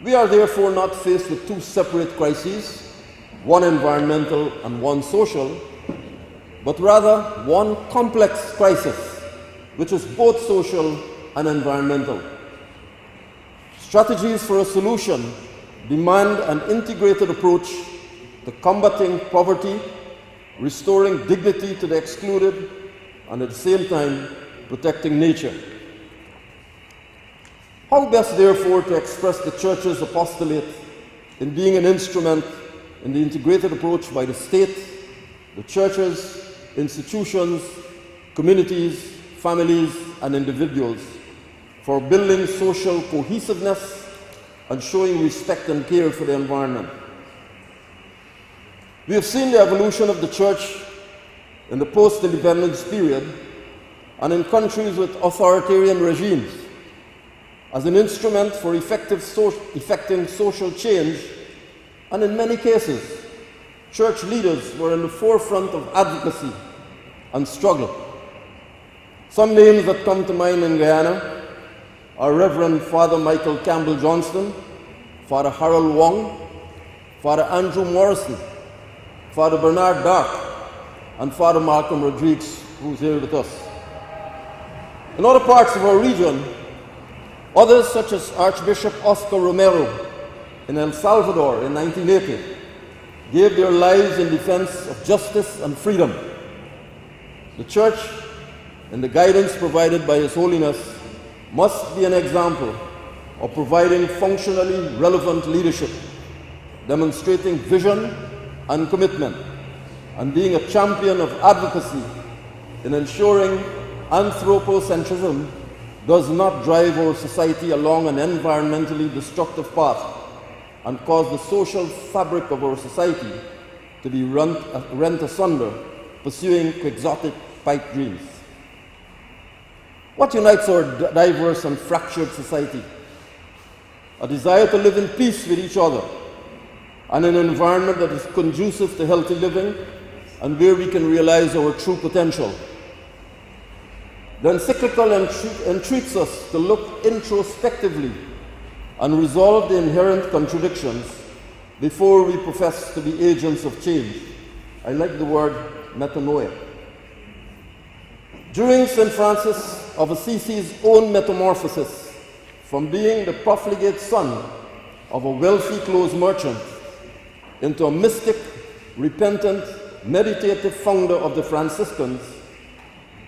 We are therefore not faced with two separate crises, one environmental and one social, but rather one complex crisis, which is both social and environmental. Strategies for a solution demand an integrated approach to combating poverty, restoring dignity to the excluded, and at the same time, protecting nature. How best, therefore, to express the Church's apostolate in being an instrument in the integrated approach by the state, the churches, institutions, communities, families, and individuals for building social cohesiveness and showing respect and care for the environment. We have seen the evolution of the Church in the post-independence period and in countries with authoritarian regimes as an instrument for effecting social change, and in many cases, church leaders were in the forefront of advocacy and struggle. Some names that come to mind in Guyana are Reverend Father Michael Campbell Johnston, Father Harold Wong, Father Andrew Morrison, Father Bernard Dark, and Father Malcolm Rodriguez, who's here with us. In other parts of our region, others such as Archbishop Oscar Romero in El Salvador in 1980 gave their lives in defense of justice and freedom. The Church, in the guidance provided by His Holiness, must be an example of providing functionally relevant leadership, demonstrating vision and commitment, and being a champion of advocacy in ensuring anthropocentrism does not drive our society along an environmentally destructive path and cause the social fabric of our society to be rent asunder, pursuing quixotic pipe dreams. What unites our diverse and fractured society? A desire to live in peace with each other and an environment that is conducive to healthy living and where we can realize our true potential. The encyclical entreats us to look introspectively and resolve the inherent contradictions before we profess to be agents of change. I like the word metanoia. During St. Francis of Assisi's own metamorphosis from being the profligate son of a wealthy clothes merchant into a mystic, repentant, meditative founder of the Franciscans,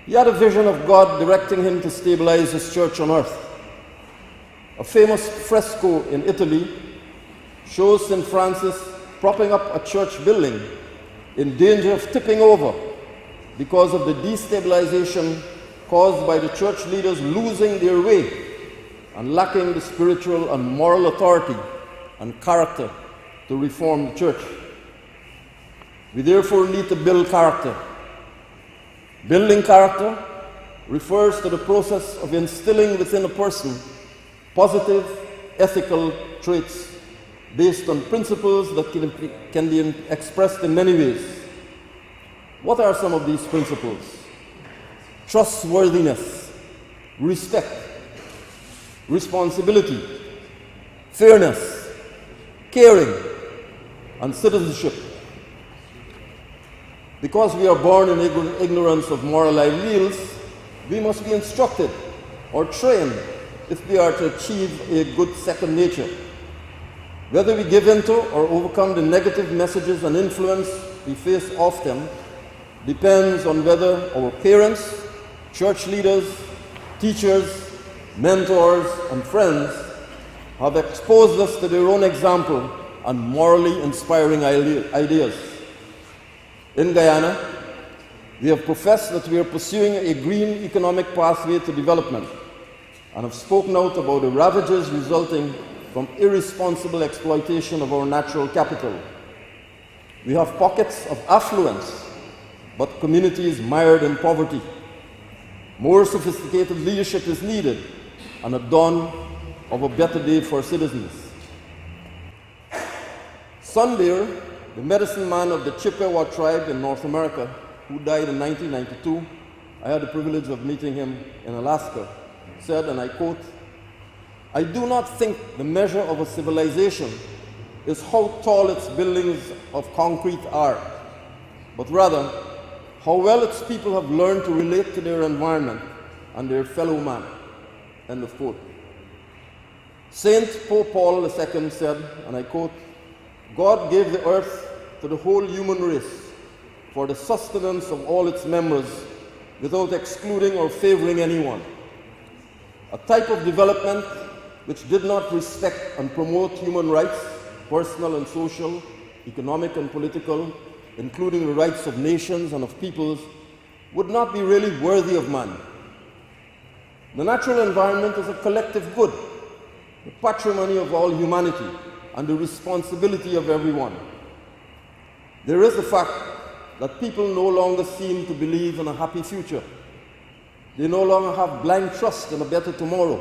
he had a vision of God directing him to stabilize his church on earth. A famous fresco in Italy shows St. Francis propping up a church building in danger of tipping over because of the destabilization caused by the church leaders losing their way and lacking the spiritual and moral authority and character to reform the church. We therefore need to build character. Building character refers to the process of instilling within a person positive ethical traits based on principles that can be expressed in many ways. What are some of these principles? Trustworthiness, respect, responsibility, fairness, caring, and citizenship. Because we are born in ignorance of moral ideals, we must be instructed or trained if we are to achieve a good second nature. Whether we give into or overcome the negative messages and influence we face often depends on whether our parents, church leaders, teachers, mentors, and friends have exposed us to their own example and morally inspiring ideas. In Guyana, we have professed that we are pursuing a green economic pathway to development and have spoken out about the ravages resulting from irresponsible exploitation of our natural capital. We have pockets of affluence, but communities mired in poverty. More sophisticated leadership is needed and a dawn of a better day for citizens. Sunbear, the medicine man of the Chippewa tribe in North America, who died in 1992, I had the privilege of meeting him in Alaska, said, and I quote, I do not think the measure of a civilization is how tall its buildings of concrete are, but rather how well its people have learned to relate to their environment and their fellow man. End of quote. Saint Pope Paul II said, and I quote, "God gave the earth to the whole human race for the sustenance of all its members without excluding or favoring anyone. A type of development which did not respect and promote human rights, personal and social, economic and political, including the rights of nations and of peoples, would not be really worthy of man. The natural environment is a collective good, the patrimony of all humanity, and the responsibility of everyone. There is the fact that people no longer seem to believe in a happy future. They no longer have blind trust in a better tomorrow.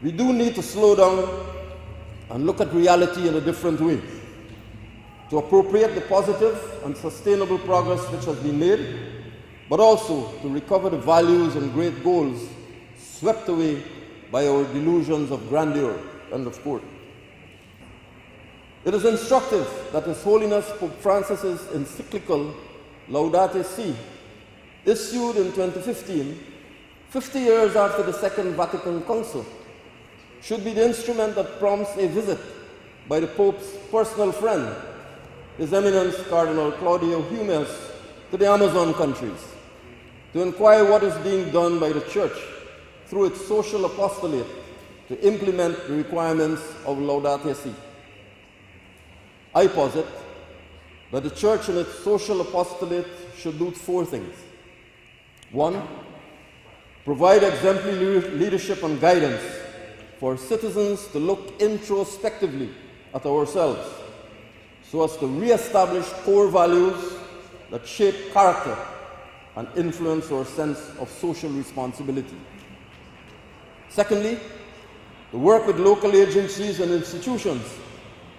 We do need to slow down and look at reality in a different way, to appropriate the positive and sustainable progress which has been made, but also to recover the values and great goals swept away by our delusions of grandeur." End of quote. It is instructive that His Holiness Pope Francis's encyclical Laudate Si, issued in 2015, 50 years after the Second Vatican Council, should be the instrument that prompts a visit by the Pope's personal friend, His Eminence Cardinal Claudio Humes, to the Amazon countries, to inquire what is being done by the Church through its social apostolate to implement the requirements of Laudate Si. I posit that the Church in its social apostolate should do 4 things. 1, provide exemplary leadership and guidance for citizens to look introspectively at ourselves so as to re-establish core values that shape character and influence our sense of social responsibility. Secondly, to work with local agencies and institutions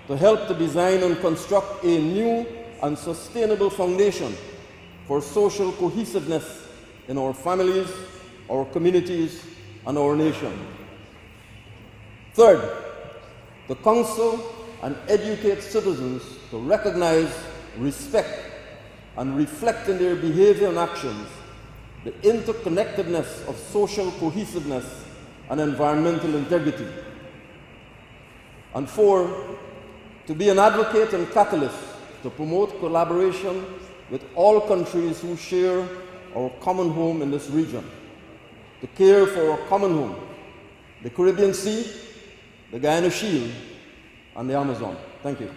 to help to design and construct a new and sustainable foundation for social cohesiveness in our families, our communities, and our nation. Third, to counsel and educate citizens to recognize, respect, and reflect in their behavior and actions the interconnectedness of social cohesiveness and environmental integrity. And 4, to be an advocate and catalyst to promote collaboration with all countries who share our common home in this region, to care for our common home, the Caribbean Sea, the Guyana Shield, and the Amazon. Thank you.